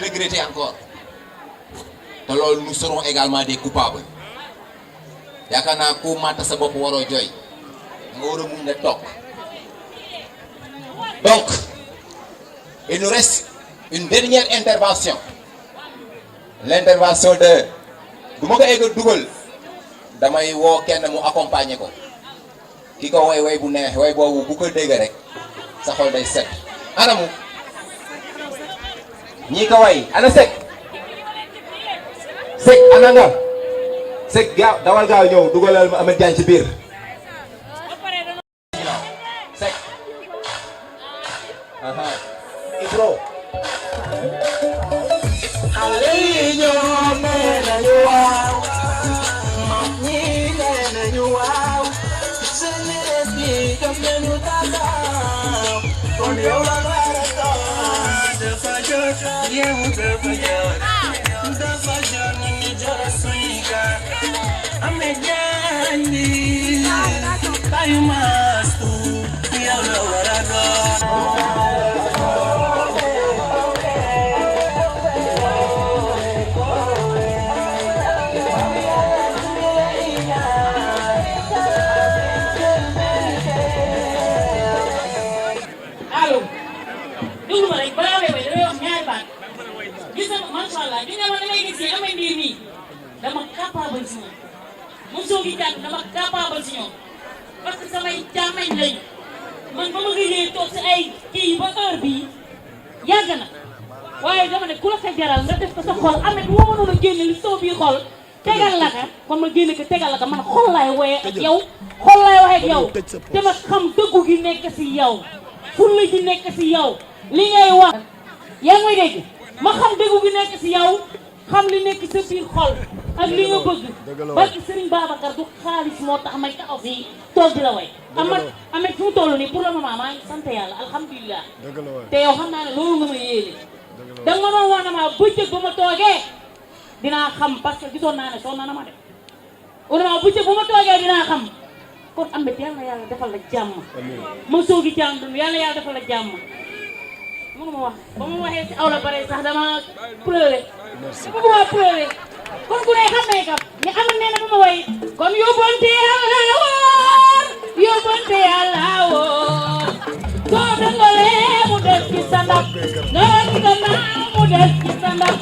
regretter encore te loolu nous serons également des coupables yaakaar naa ku màtt sa bopp waroo jooy nga war a muñ nga toog. Donc il nous reste une dernière intervention, l'intervention de bu ma ko egg dugal damay woo kenn mu accompagner ko ki ko way bu neex way boobu bu ko dégg rek sa xol day set. anamu ñii ko way ana Seck ana nga Seck gaaw dawal gaaw ñëw dugalal ma Ameth Diagne ci biir Seck Ibro Aliyo mena yuau Mami mena yuau Seneti kamenu tatau Konyo la barato Defajar Yehu defajar Nini jara suika Ameth Diagne Kayu mastu Yawla warado dama capable si ñoom mosoo gi jàng dama capable si ñoom parce que samay jaamañ lañ man ba ma gëjee toog si ay kii ba heure bii yàgg na waaye dama ne ku la ko jaral nga def ko sa xol Ameth woo ma noonu génne li sama biir xol tegal la ka kon ma génne ko tegal la ka man xol laay woyee ak yow xol laay waxee ak yow dama xam dëggu gi nekk si yow fulla gi nekk si yow li ngay wax yaa ngi may dégg ma xam dëggu gi nekk si yow xam li nekk sa biir xol ak li nga bëgg barki Serigne Babacar du xaalis moo tax may taxaw fii toog di la way Ameth fu mu toll nii pour le moment maa ngi sant yàlla alhamdulilah te yow xam naa ne loolu nga ma yéene da nga doon wax na ma bëccëg ba ma toogee dinaa xam parce que gisoon naa ne sonn na ma de vraiment bëccëg ba ma toogee dinaa xam kon Ameth yal na yàlla defal la jàmm ma soogi jàmm dund yal na yàlla defal la jàmm mënu ma wax ba ma waxee si aw la bare sax dama pleurer dama bëgg a pleurer kon ku ne xam ne kam ni Ameth nee na ba ma way kon yóbbante yàlla woor yóbbante yàlla woor soo dangalee mu des ci sa ndab nga wan gannaaw mu des ci sa ndab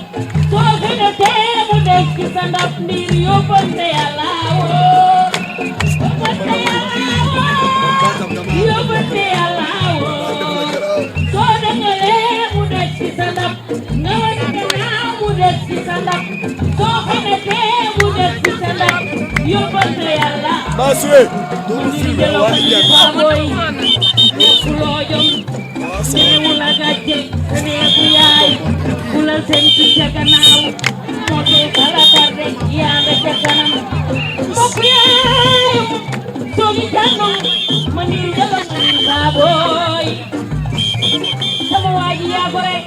soo xënatee mu des ci sa ndab ndir yóbbante yàlla woor yóbbante yàlla woor yóbbante yàlla woor soo dangalee mu des ci sa ndab nga wan gannaaw mu des ci sa ndab soo xënatee mu des ci sa ndab yóbbante yàlla Baswe ndir jëloo ko ci baaboy neexuloo jom neewu la gàcce neexu yaay ku la seen ci ca gannaaw moo tee kala tarde yaa nga ca kanam mbokk yaay soogi jànno ma ndir jëloo ko ci baaboy sama waa ji yaa ko rek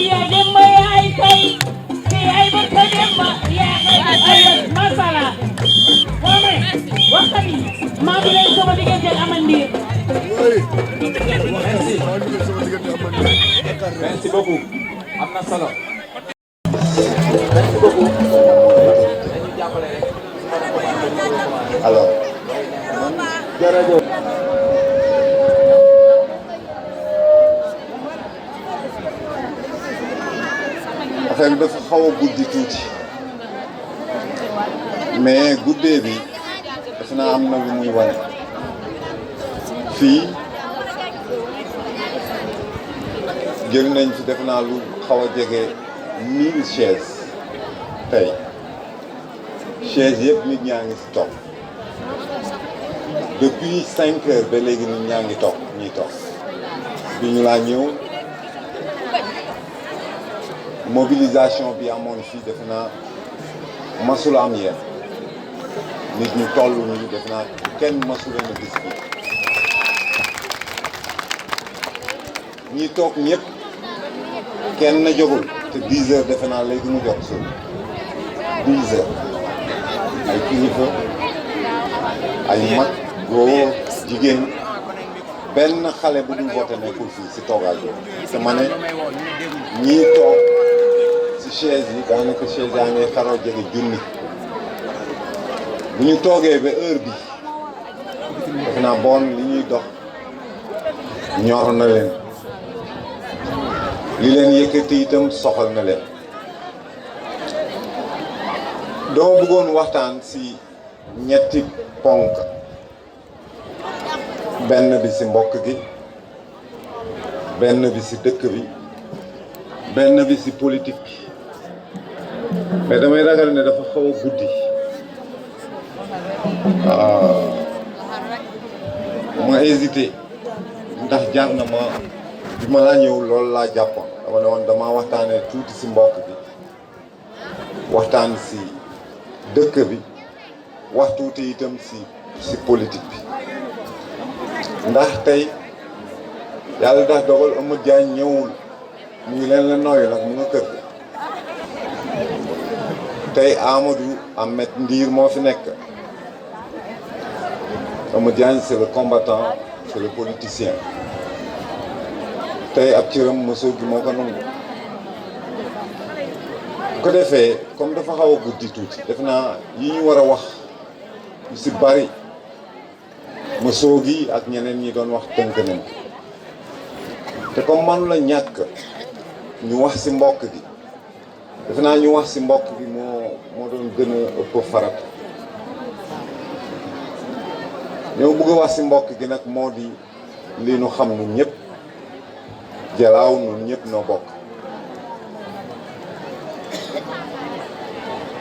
yaa dem ba yaay tey te yaay ba ka dem ba yaa ay masala wame waxtaan yi maa ngi leen sama diggante ak Ameth Ndir merci beaucoup am na solo merci beaucoup dañu jàppale rek alors jërëjëf affaire bi dafa xaw a guddi tuuti mais guddee bi defe naa am na lu muy wane fii jël nañ fi defe naa lu xaw a jege 1000 chaises tey chaises yëpp nit ñaa ngi si toog depuis 5 heures ba léegi nit ñaa ngi toog ñuy toog bi ñu laa ñëw mobilisation bi amoon fii defe naa masul am yéen nit ñu toll nii defe naa kenn masul leen a gis fii ñi toog ñëpp kenn na jógul te 10 heures defe naa léegi mu jot suuf 10 heures ay kilifa ay mag góor jigéen benn xale bu dul voté nekkul fii si toogaay bi te ma ne ñii toog si chaise yi daanaka chaise yaa ngi xaroo jege junni bu ñu toogee ba heure bi defe naa bon li ñuy dox ñor na leen li leen yëkkati itam soxal na leen dama bëggoon waxtaan si ñetti ponk benn bi si mbokk gi benn bi si dëkk bi benn bi si politique bi mais damay ragal ne dafa xaw a guddi ma hésité ndax jar na ma bi ma laa ñëw loolu laa jàppoon dama ne woon dama waxtaanee tuuti si mbokk bi waxtaan si dëkk bi wax tuuti itam si politique bi ndax tey yàlla dax dogal Amath Diagne ñëwul mu ngi leen la nooyu nag mu nga kër tey Amadou Ahmed Ndir moo fi nekk Amath Diagne c'est le combattant c'est le politicien tey ab cëram mosoo gi moo ko nangu bu ko defee comme dafa xaw a guddi tuuti def naa yi ñu war a wax yu si bari mosoo gi ak ñeneen ñi doon wax tënk nañ te comme manu la ñàkk ñu wax si mbokk gi defe naa ñu wax si mbokk gi moo doon gën a ëpp farat ñoo bëgg a wax si mbokk gi nag moo di li nu xam nu ñëpp Jalaaw nun ñëpp noo bokk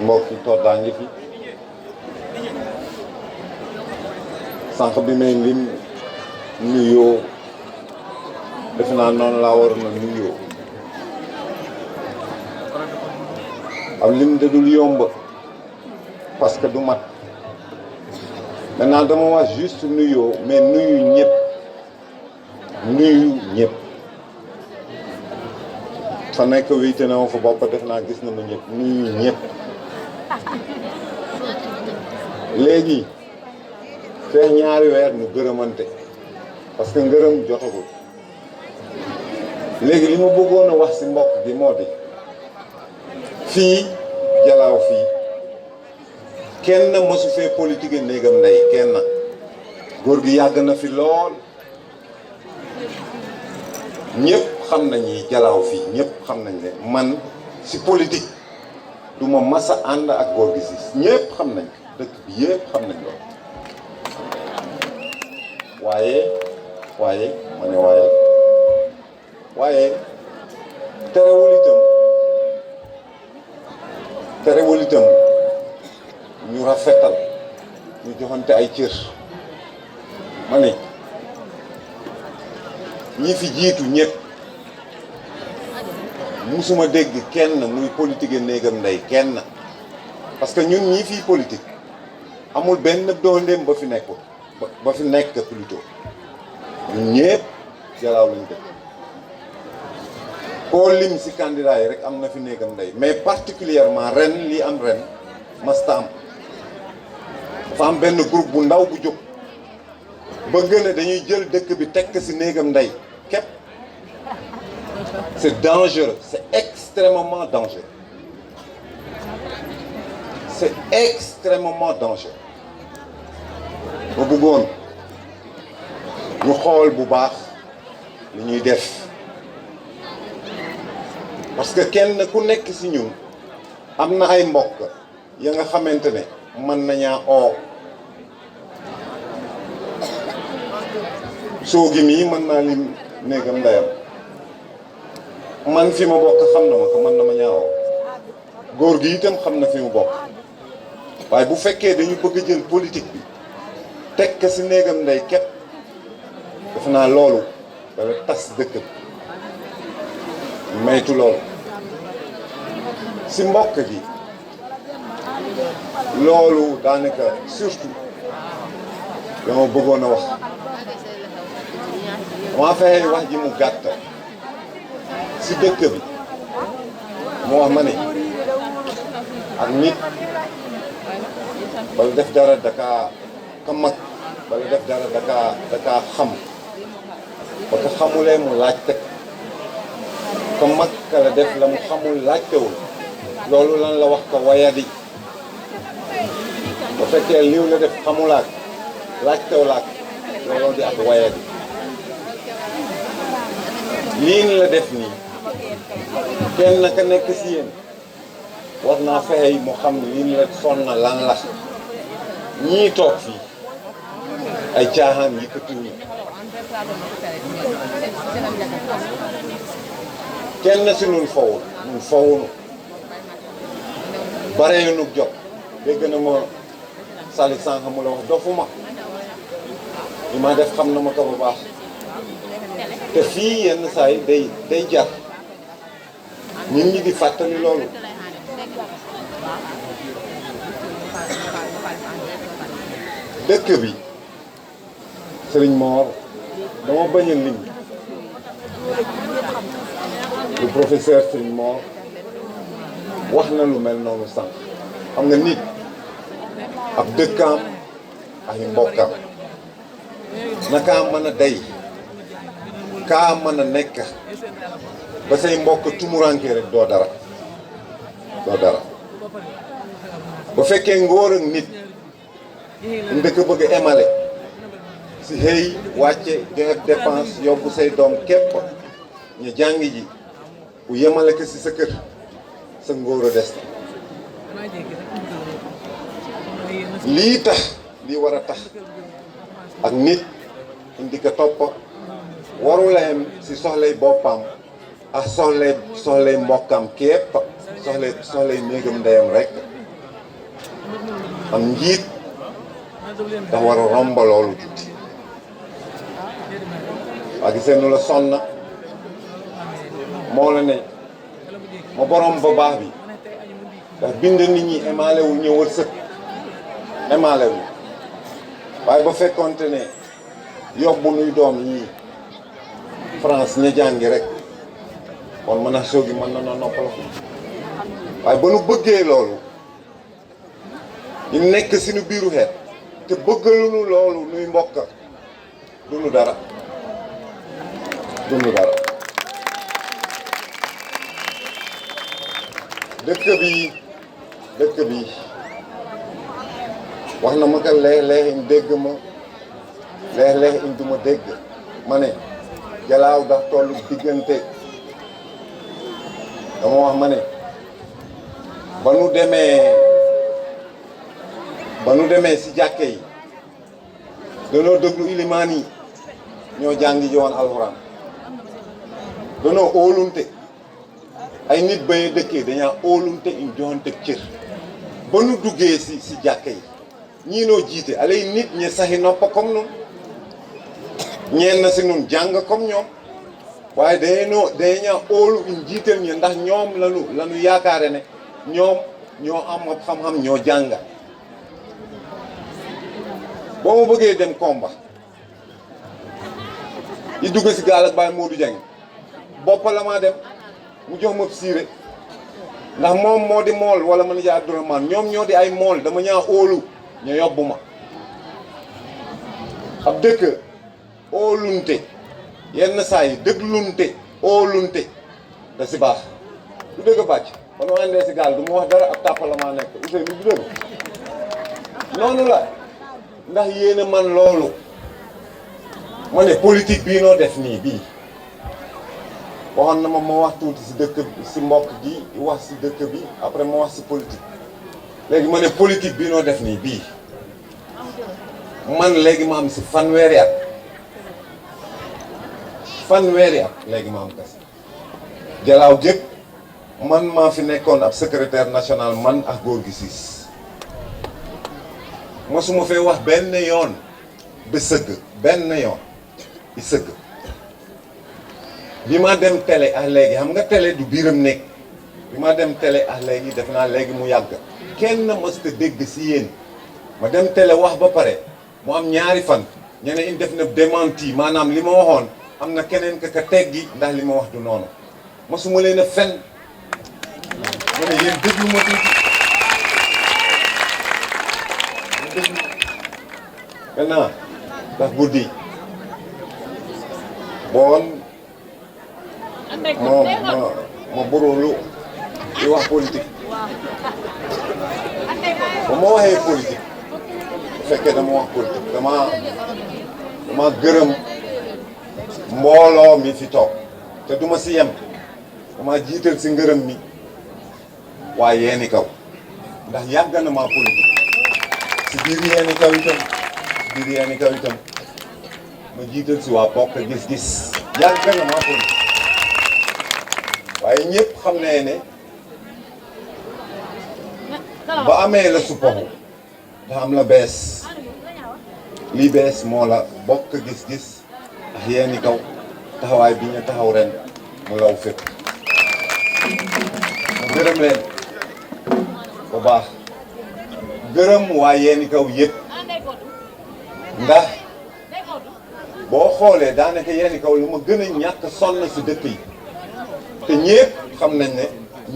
mbokk yi toddaa ngi fi sànq bi may lim nuyoo defe naa noonu laa waroon a nuyoo am lim de dul yomb parce que du mat maintenant dama wax juste nuyoo mais nuyu ñëpp fa nekk wéyte na ma fa bopp def naa gis na ma ñëpp nuyu ñëpp léegi feex ñaari weer nu gërëmante parce que ngërëm jotagul léegi li ma bëggoon a wax si mbokk gi moo di fii Jalaaw fii kenn mësu fee politique néegam ndey kenn góor gi yàgg na fi lool ñëpp xam nañ ni Jalaaw fii ñëpp xam nañ ne man si politique du ma mas a ànd ak góor gi si ñëpp xam nañ dëkk bi yëpp xam nañ lool waaye terewul itam ñu rafetal ñu joxante ay cër ma ne ñi fi jiitu ñëpp musuma dégg kenn muy politique néegam ndey kenn parce que ñun ñii fii politique amul benn doxandéem ba fi nekkul ba fi nekk plutôt ñun ñëpp Jalaaw lañ dëkk koo lim si candidat yi rek am na fi néegam ndey mais particulièrement ren li am ren masta am dafa am benn groupe bu ndaw bu jóg bëgg na dañuy jël dëkk bi tekk si néegam ndey képp c'est dangereux c'est extrêmement dangereux c'est extrêmement dangereux ma bëggoon ñu xool bu baax li ñuy def parce que kenn ku nekk si ñun am na ay mbokk ya nga xamante ne mën nañaa oo soo gi mii mën naa lim néegam ndeyam man fi ma bokk xam na ma ko mën na ma ñaa oo góor gi itam xam na fi mu bokk waaye bu fekkee dañu bëgg a jël politique bi teg ko si néegam ndey képp def naa loolu dana tas dëkk bi maytu loolu si mbokk gi loolu daanaka surtout dama bëggoon a wax dama fexe wax ji mu gàtt si dëkk bi mu wax ma ne ak nit bala def dara daka ka mag bala def dara daka xam parce que xamulee mu laajte ko mag ka la def la mu xamul laajtewul loolu lan la wax ko wayadi bu fekkee liw la def xamulaak laajtewulaak looloo di ak wayadi lii la def nii kenn naka nekk si yéen war naa fexe mu xam ne lii la sonna lan la ñii toog fii ay caaxaan yëkkatiwuñu kenn si nun fowunu bare nu jot dégg na ma sali sànq mu la wax dofuma li ma def xam na ma ko bu baax te fii yenn saa yi day jar nit ñi di fàttali loolu dëkk bi Sëriñ Mor dama bañ a lim le professeur Sëriñ Mor wax na lu mel noonu sànq xam nga nit ab dëkkaam ay mbokkam nakaa mën a day kaa mën a nekk ba say mbokk tumuranke rek doo dara bu fekkee ngóor ak nit ndëkk bëgg a émale si xëy wàcce joxe dépense yóbbu say doom képp ñu jàngi ji bu yemale ko si sa kër sa ngóor a des na lii tax lii war a tax ak nit indi ko topp warula yem si soxlay boppam ak soxlay mbokkam képp soxlay néegam ndeyam rek am njiit dafa war a romba loolu tuuti waa gisee nu la sonna moo la ne ma borom ba baax bi ndax bind nit ñi émaale wu ñëw wërsëg émaale wu waaye ba fekkonte ne yóbbu nuy doom yii France ña jàngi rek kon mën a soogi mën na noppala ko waaye ba nu bëggee loolu ñu nekk suñu biiru xeet te bëggaluñu loolu nuy mbokk duñu dara dëkk bi wax na ma ko léeg-léeg in dégg ma léeg-léeg in du ma dégg ma ne Jalaaw daf tollu diggante dama wax ma ne ba nu demee si jàkke yi danoo déglu ilimaan yi ñoo jàngi jowoon alxuraan danoo óolunte ay nit bañu dëkkee dañaa óolunte in joxante cër ba nu duggee si jàkke yi ñii noo jiite alay nit ñi saxi noppa comme nun ñeen na si nun jàng comme ñoom waaye dañaa óolu in jiital ñi ndax ñoom lanu yaakaare ne ñoom ñoo am xam-xam ñoo jàng boo ma bëggee dem combat yi dugg si gaal ak Baye Modou Dieng boppa la maa dem mu jox ma siire ndax moom moo di mool wala man ja Abdourahmane ñoom ñoo di ay mool dama ñaa óolu ñu yobbu ma ab dëkk óolunte yenn saa yi dëglunte óolunte da si baax du dëgg bàcc ba nu àndee si gaal du mu wax dara ab tàppa la maa nekk Ousseynou du dëgg noonu la ndax yéen a man loolu ma ne politique bii noo def nii bii waxoon na ma wax tuuti si dëkk si mbokk gi wax si dëkk bi après ma wax si politique léegi ma ne politique bii noo def nii bii man léegi ma am si fanweeri at léegi ma am kas Jalaaw jëkk man maa fi nekkoon ab secrétaire national man ak góor gi siis mosuma fee wax benn yoon ba sëgg benn yoon i sëgg bi ma dem télé ak léegi xam nga télé du biiram nekk bi ma dem télé ak léegi def naa léegi mu yàgg kenn mësta dégg si yéen ma dem télé wax ba pare mu am ñaari fan ñeneen in def na démenti maanaam li ma waxoon am na keneen ka teggi ndax li ma wax du noonu mosuma leen a fen ma ne yéen déglu ma tuuti maintenant ndax guddi bon ma borolu di wax politique ba ma waxee politique bu fekkee dama wax politique dama gërëm mbooloo mi fi toog te duma si yem dama jiital si ngërëm mi waa Yéeni Kaw ndax yàgg na maa politique si biir Yéeni Kaw itam ma jiital si waa Bokk Gis Gis yàgg na maa politique waaye ñëpp xam ne ba amee la suppaxu dafa am la bees lii bees moo la Bokk Gis Gis ak Yéeni Kaw taxawaay bi ñu taxaw ren mu law fépp mu gërëm leen bu baax gërëm waa Yéeni Kaw yëpp ndax boo xoolee daanaka Yéeni Kaw lu ma gën a ñàkk sonn si dëkk yi te ñëpp xam nañ ne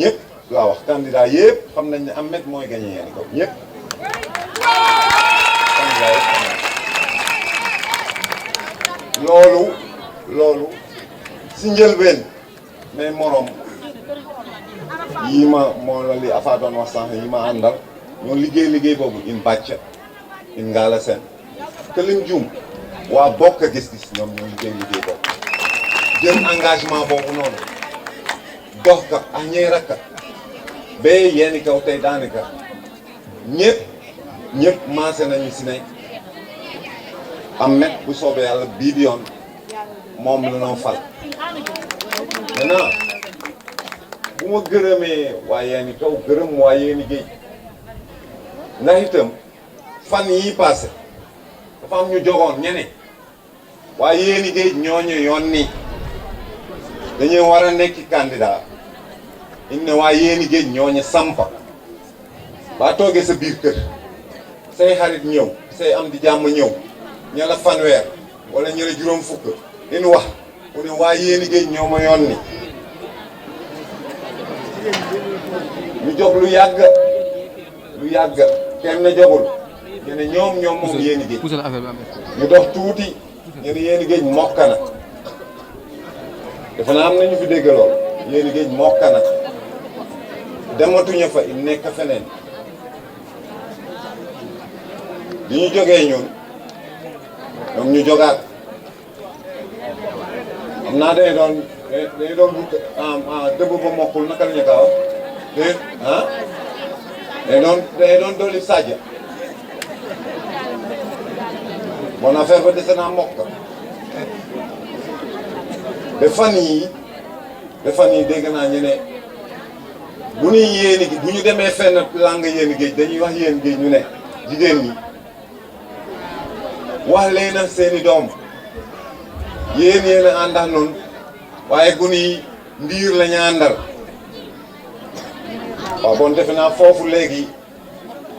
ñëpp laa wax candidat yëpp xam nañ ne Ahmed mooy gagné Yéeni Kaw ñëpp candidat yëpp loolu si njëlbeen mais morom yi ma moo la li afa doon wax sànq yi ma àndal ñoo liggéey boobu in bàcc in ngaala seen te lim juum waa Bokk Gis Gis ñoom ñoo liggéey boobu jël engagement boobu noonu dox ka ak ñey rakka ba Yéeni Kaw tey daanaka ñëpp maase nañu si ne Ahmed bu soobee yàlla bii bi yoon moom la noo fal maintenant bu ma gërëmee waa Yéeni Kaw gërëm waa Yéeni Géej ndax itam fan yii passé dafa am ñu jogoon ñene waa Yéeni Géej ñooñu yoon ni dañuy war a nekki candidat in ne waa Yéeni Géej ñooñu sampa ba toogee sa biir kër say xarit ñëw say am di jàmm ñëw ña la fanweer wala ña la juróom fukk in wax mu ne waa Yéeni Géej ñoo ma yoon ni ñu jóg lu yàgg kenn jógul ñu ne ñoom moom Yéeni Géej ñu dox tuuti ñu ne Yéeni Géej mokka na dafa naa am na ñu fi dégg lool Yéeni Géej mokka na dematuñu fa il nekk feneen li ñu jógee ñun ñoom ñu jógaat am naa dañu doon dëbb ba mokkul naka la ñu gaaw dégg dañu doon dolli Sadio bon affaire ba dese naa mokk ba fan yii dégg naa ñu ne bu ñuy Yéeni Géej bu ñu demee fenn langue Yéeni Géej dañuy wax Yéeni Géej ñu ne jigéen ñi wax leen ak seeni doom yéen a àndax noonu waaye gune yi ndiir la ñu àndal waaw bon defe naa foofu léegi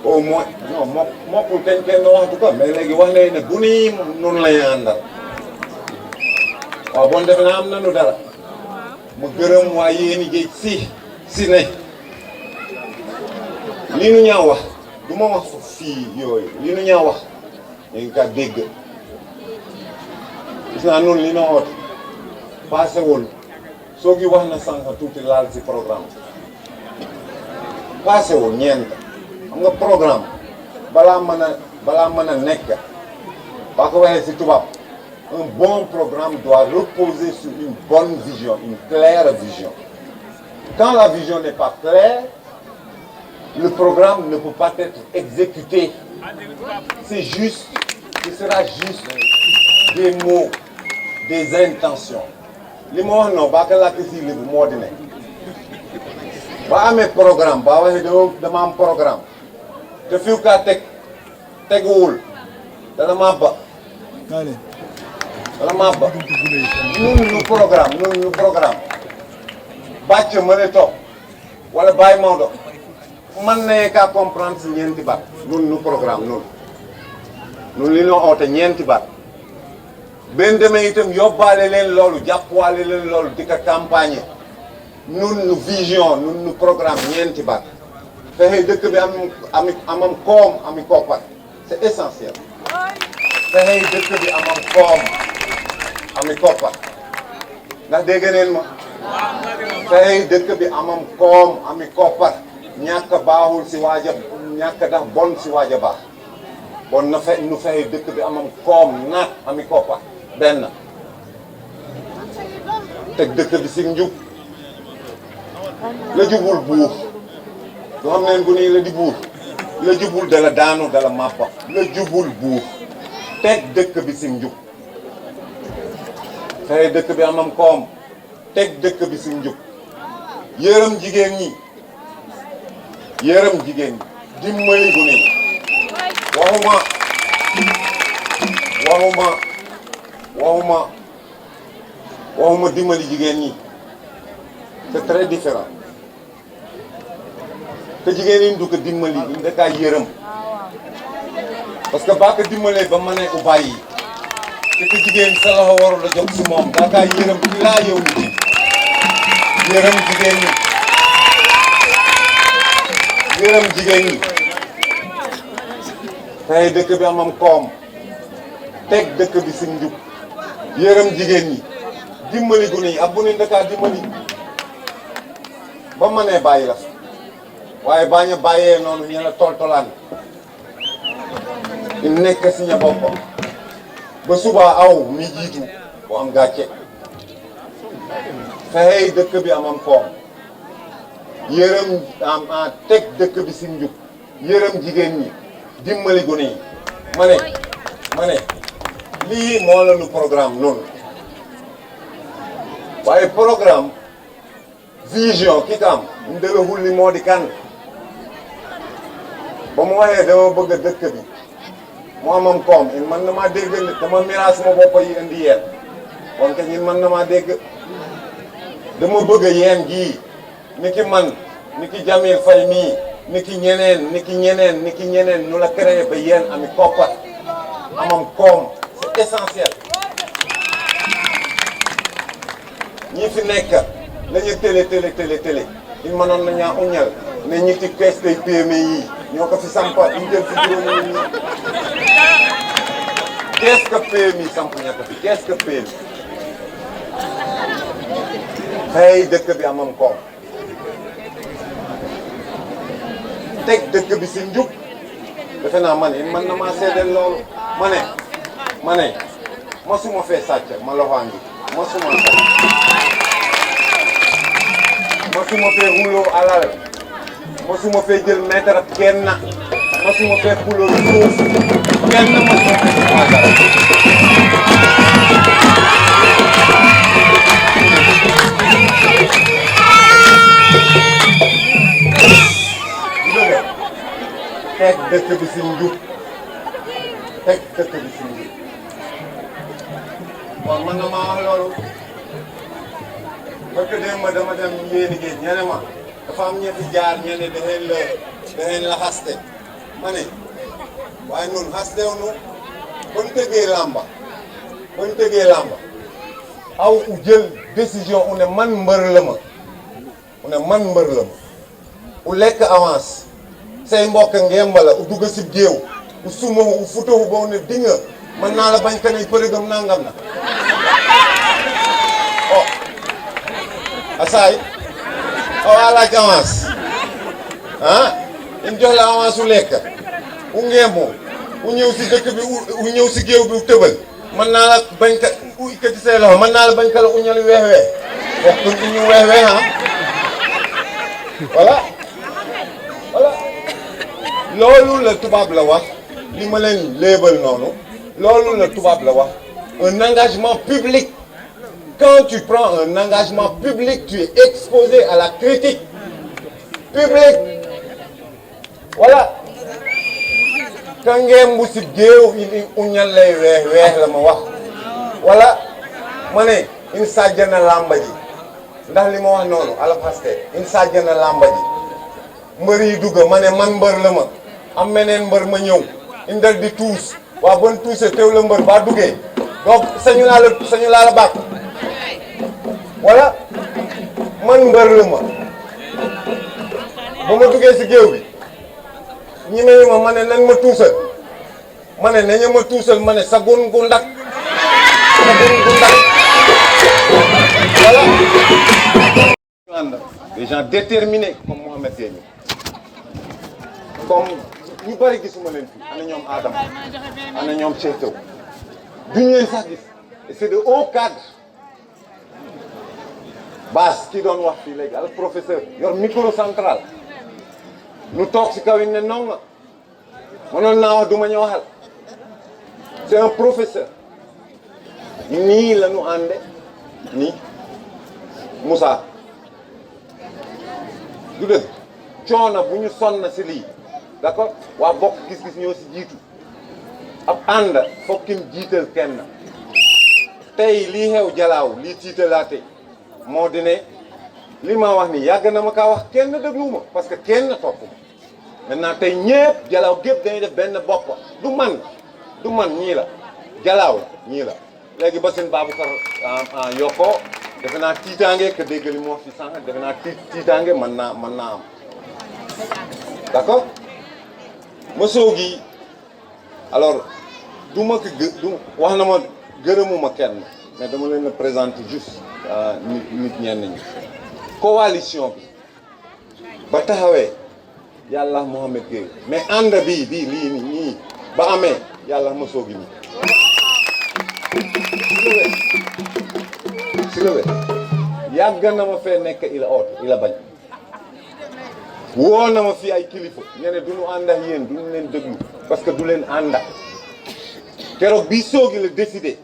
au moins non mokkul kenn waxtu ko mais léegi wax leen ne gune yi noonu la ñu àndal waaw bon defe naa am nañu dara mu gërëm waa Yéeni Géej si ne li nu ñaa wax du ma wax fii yooyu li nu ñaa wax ñu ngi kaa dégg gis naa noonu li na oote passé wul soo gi wax na sànq tuuti laal si programme passé wul ñeent xam nga programme balaa mën a nekk baa ko waxee si tubaab un bon programme doit reposer sur une bonne vision, une claire vision. Quand la vision n'est pas claire, le programme ne peut pas être exécuté. C'est juste, ce sera juste des mots, des intentions. Les mots non, pas que la question est mot de ba amé programme, ba waxé dama am programme. Te fiu ka teguwul dana mabba. Dana mabba. Nous programme. Bàcc mëne toog wala bàyyi Maodo man ne ka comprendre si ñeenti baat nu programme nun li noo oote ñeenti baat benn demee itam yóbbaale leen loolu jàppwaale leen loolu di ko campagne nu vision nu programme ñeenti baat fexe dëkk bi amam koom ami koppar c'est essentiel fexe dëkk bi amam koom ami koppar ndax dégg neen ma tey dëkk bi amam koom ami koppar ñàkk baaxul si waaja ñàkk dax bon si waaja baax bon na fe nu fexe dëkk bi amam koom naat ami koppar benn teg dëkk bi si njub la jubul buur lu xam neen gu nii la di buur la jubul dala daanu dala màppa la jubul buur teg dëkk bi si njub fexe dëkk bi amam koom teg dëkk bi si njub yërëm jigéen ñi dimbali gune yi waxuma dimbali jigéen ñi c'est très différent te jigéen ñi du ko dimbali ñu daka yërëm parce que baa ko dimbalee ba ma ne u bàyyi te jigéen sa loxo warul la jox si moom daka yërëm ci laa yow nit yërëm jigéen ñi tey dëkk bi amam koom teg dëkk bi si njub yërëm jigéen ñi dimbali gune yi ab bu ne daka dimbali ba ma nee bàyyi la waaye bañ a bàyyee noonu ñu la toltolaan nekk si ña boppam ba suba aw mi jiitu bu am gàcce fexey dëkk bi amam koom yërëm teg dëkk bi si njub yërëm jigéen ñi dimbali gune yi ma ne lii moo la nu programme noonu waaye programme vision ki kam ndëla hulli moo di kan ba mu waxee dama bëgg dëkk bi mu amam koom in man na maa dégg dama miraas ma boppa yi indi yeen kon ke ñin man na maa dégg dama bëgg yeen gii ni ki man ni ki Jamil Faye mii ni ki ñeneen ñu la créé ba yeen ami koppar amam koom c'est essentiel ñi fi nekk lañu télé il mënoon nañaa uñal ne ñi ci kees kay PME yi ñoo ko fi sampa ñu jël fi juróomi ñi kees ka PME samp ña ko fi kees ka PME xëy dëkk bi amam koom teg dëkk bi si njub defe naa man na maa seedeel loolu ma ne masuma fee sàcc ma loxaan bi masuma fee xuloo alal masuma fee jël mètre ab kenn masuma fee xuloo suuf kenn masuma fee suma dara teg dëkk bi si njub kon man na maa wax loolu parce que démb dama dem yéeni géej ñene ma dafa am ñetti jaar ñene daxeen la xaste ma ne waaye noonu xastew nu ban tëggee làmba aw u jël décision u ne man mbër la ma u lekk avance say mbokk ngembala u dugg si géew u sumahu u futahu ba ne dinga mën naa la bañ ka ne përëgam nangam na asaay awa laaj avance in jox la avance u lekk u ngembo u ñëw si dëkk bi u ñëw si géew bi u tëbal mën naa la bañ ka u ikkati say loxo mën naa la bañ ka la u ñali weex waxtuñ u ñu weex voilà loolu la tubaab la wax li ma leen léebal noonu loolu la tubaab la wax un engagement public. Quand tu prends un engagement public, tu es exposé à la critique publique. Voilà. Quand ngeen mbu si géew ini uñal lay weex la ma wax. Voilà. Ma ne in sàjjana làmba ji ndax li ma wax noonu ala paste in sàjjana làmba ji mbër yi dugg ma ne man mbër la ma am meneen mbër ma ñëw indal di tuus waa bon tuuse teew la mbër ba duggee donc sañu laa la bàkk. Voilà man mbër la ma ba ma duggee si géew bi ñi mel ma ne nañ ma tuusal ma ne nañu ma tuusal ma ne sa gun gu ndak Voilà. Des gens déterminés comme Mohamed Gueye comme ñu bari gisuma leen fi ana ñoom Adama ana ñoom Cheikh Thiaw duñu leen sax gis et c'est de haut cadre. Baas ki doon wax fii léegi al professeur yor micro central nu toog si kaw yi ne non nga mënoon naa wax du ma ñu waxal c'est un professeur nii la ñu ànde nii Moussa du dëgg coono bu ñu sonn si lii d'accord waa bokk gis-gis ñoo si jiitu ab ànd fokkim jiital kenn tey lii xew jalaaw lii tiitalaate moo di ne li ma wax ni yàgg na ma kaa wax kenn déglu ma parce que kenn topp ma maintenant tey ñëpp jalaaw gépp dañuy def benn bopp du man ñii la jalaaw la ñii la léegi ba seen Babacar yokkoo defe naa tiitaange que dégg li mu wax fi sànq defe naa tiitaange mën naa am d'accord mosoo gi alors du ma ko wax na ma gërëmuma kenn mais dama leen a présenter juste nit ñenn ñi coalition bi ba taxawee yàlla Mohamed Gueye mais ànd bii lii nii ba amee yàlla mosoo gi nii si la wet yàgg na ma fee nekk ila ooto ila bañ woo na ma fi ay kilifa ñene du ñu ànd ak yéen du ñu leen déglu parce que du leen ànd ak keroog bii soogi la décidé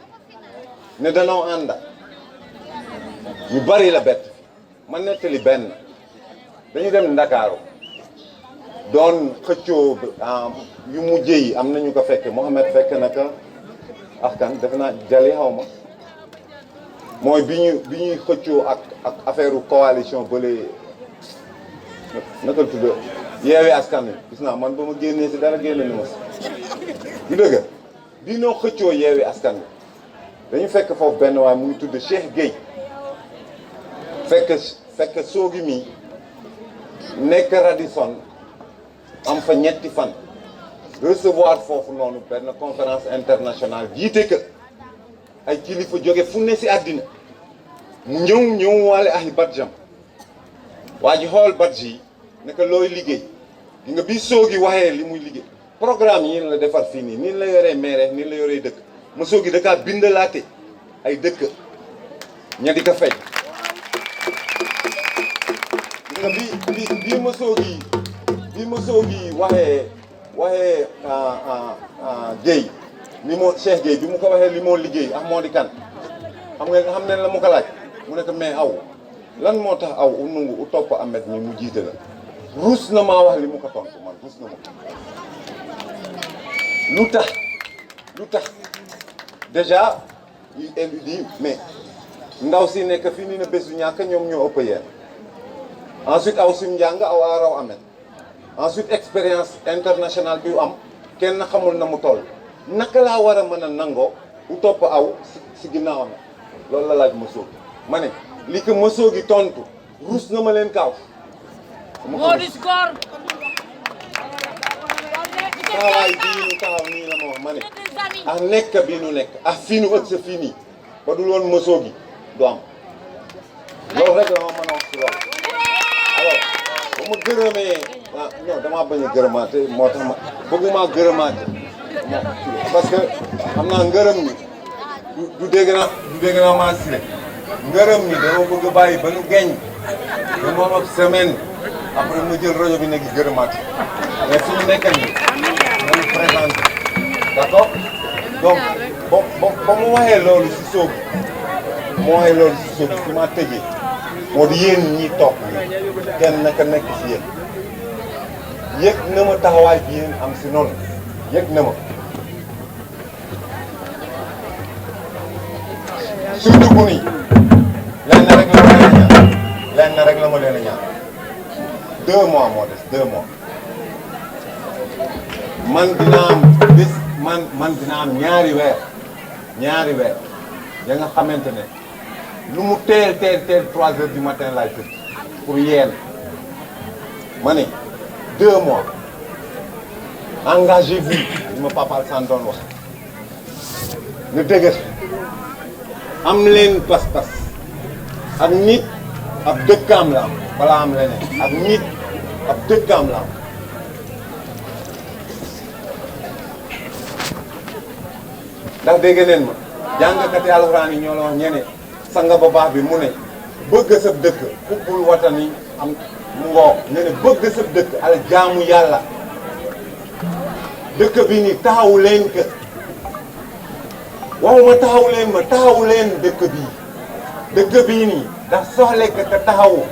ne danoo ànd ak ñu bari la bett ma nettali benn dañu dem Ndakaaru doon xëccoo yu mujj yi am nañu ko fekke Mohamed fekk na ko kan defe naa jali xaw ma mooy bi ñuy xëccoo ak affaire coalition bële naka la tudd Yewwi Askan Wi gis naa man ba ma génnee si dara génne ni ma si du dëgg bi noo xëccoo Yewwi Askan Wi dañu fekk foofu benn waaye mu ngi tudd Cheikh Gueye fekk soogi mi nekk Radisson am fa ñetti fan recevoir foofu noonu benn conférence internationale jiite que ay kilifa jóge fu ne si àddina mu ñëw waale ay badjam waa ji xool badji yi ne que looy liggéey di nga bi soogi waxee li muy liggéey programme yi la defar fii nii la yoree maire nii la yoree dëkk ma soogi da kaa bindalaate ay dëkk ña di ko fay di nga bii ma soogi waxee Gueye li moo Cheikh Gueye bi mu ko waxee li moo liggéey ak moo di kan xam ne la mu ko laaj mu ne ko mais aw lan moo tax aw u nungu u topp Ahmed mi mu jiite la ruus na maa wax li mu ko tontu man ruus na ma lu tax déjà il dit mais ndaw si nekk fii nii na bésu ñàkk ñoom ñoo ëpp yéen ensuite aw sim njàng aw a raw Ahmed ensuite expérience internationale bi am kenn xamul na mu toll naka laa war a mën a nangoo u topp aw si ginnaaw Ahmed loolu la laaj Mosoogi ma ne li ko Mosoogi tontu ruus na ma leen kaaw moo di score taxawaay bii ñu taxaw nii la ma wax ma ne ak nekk bi nu nekk ak fii nu ëgg sa fii nii ba dul woon Mosoogi du am loolu rek la ma mën a wax si loolu alors ba ma gërëmee non damaa bañ a gërëmaate moo tax ma bëgguma gërëmaate parce que xam naa ngërëm ni du dégg naa maa si ngërëm ni dama bëgg bàyyi ba nu geñ ba mu am ab semaine après mu jël rajo bi nekk gërëmaate mais fi ñu nekk nii nañu présenté d'accord donc ba mu waxee loolu si soobu fi ma tëjee moo di yéen ñi toog kenn naka nekk si yéen yëg na ma taxawaay bi yéen am si noonu yëg na ma surtout bu nii lenn rek la ma leen a ñaan 2 mois moo des 2 mois man dina am ñaari weer ya nga xamante ne lu mu teel 3 heures du matin laay tëdd pour yéen ma ne 2 mois engagez-vous li ma Papa Alassane doon wax ne dëgër am leen pas-pas ak nit ab dëkkaam la am balaa am leneen ak nit ab dëkkaam la am ndax dégg neen ma jàngkati alxuraan yi ñoo la wax ñene sanga ba baax bi mu ne bëgg sa dëkk xubbul watani am mu ngoo ne ne bëgg sa dëkk ala jaamu yàlla dëkk bi ni taxawu leen que waxuma taxawu leen ma taxawu leen dëkk bii nii ndax soxle ka te taxawu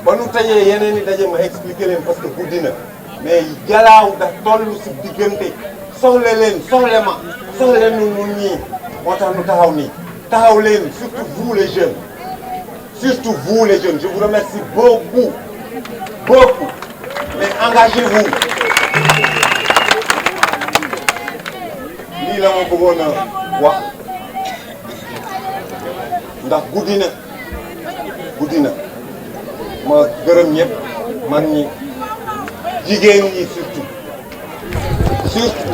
ba nu tajee yeneen i daje ma expliqué leen parce que guddi na mais jalaaw ndax toll si diggante soxle leen soxle ma soxle nu nun ñii moo tax nu taxaw nii taxaw leen surtout vous les jeunes je vous remercie beaucoup mais engagez-vous lii la ma bëggoon a wax ndax guddi na ma gërëm ñëpp man ñi jigéen ñi surtout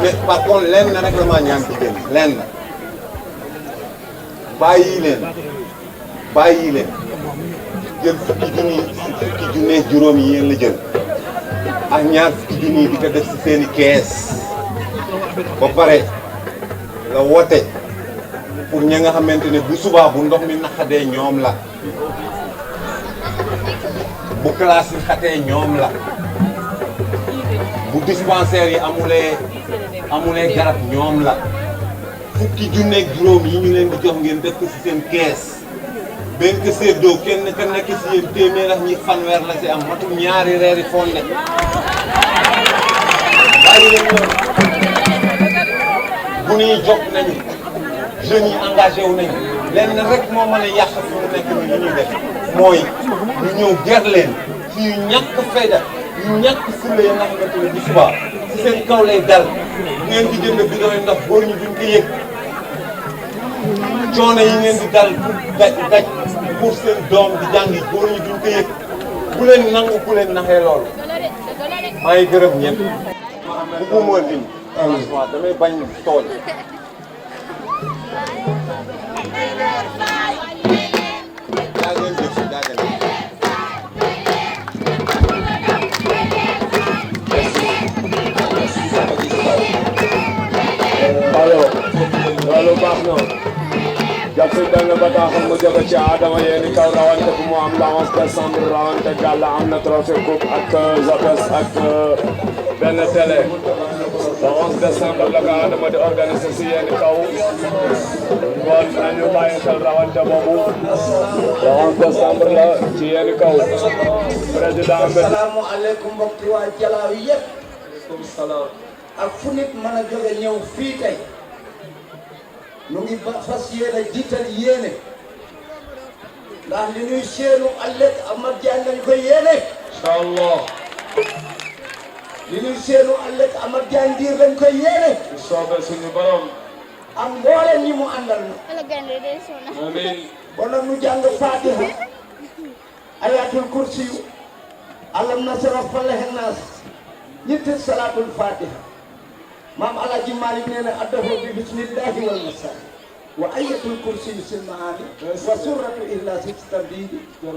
mais par contre lenn rek la ma ñaan jigéen ñi lenn bàyyi leen jël fukki junni juróom yi yéen la jël ak ñaar fukki junni di ko def ci seeni kees ba pare la woote pour ña nga xamante ne bu subaa bu ndox mi naqadee ñoom la bu classe yi xatee ñoom la bu dispensaire yi amulee garab ñoom la fukki junneeg juróom yi ñu leen di jox ngeen def ko ci seen kees benn ko séddoo kenn ka nekk ci yéen téeméer ak ñi fanweer la ci am matum ñaari reeri fonde bàyyi leen loolu bu ñuy jóg nañu jeunes yi engagé wu nañu lenn rek moo mën a yàq fi mu nekk ni li ñuy def mooy ñu ñëw ger leen ci yu ñàkk fayda yu ñàkk fulla ya nga xamante ne bu subaa ci seen kaw lay dal ngeen di jënd bidon yi ndax góor ñi duñ ko yëg coono yi ngeen di dal daj pour seen doom di jàngi góor ñi duñ ko yëg bu leen nangu ku leen naxee loolu maa ngi gërëm ñëpp bugguma lim franchement damay bañ tool daa ngeen jëf si daa ngeen alors loolu baax na jàpp benn bataaxal mu jóge ci Adama yéeni kaw rawante bu mu am le 11 décembre rawante gàlla am na trophée coupe ak Zapes ak benn télé le 11 décembre la ko Adama di organiser si yéeni kaw kon nañu bàyyi xel rawante boobu le 11 décembre la ci yéeni kaw président assalaamu aleykum mbokki waa Jalaaw yëpp ak fu nit mën a jóge ñëw fii tey nu ngi ba fas yéene jiital yéene ndax li ñuy séenu ëllëg Amath Diagne lañ koy yéene inshallah li ñuy séenu ëllëg Amath Diagne Ndir lañ koy yéene soobee suñu borom am mboolem ñi mu àndal na amiin bon nag nu jàng Fatiha ayatul kursi yu alam nasara falaxe naas ñetti salaatul Fatiha maam Alaaji Malik nee na addahu bi bismillahi wal masal wa ayatul kursi yu sil maani wa suratu ihlasi tamdidi wa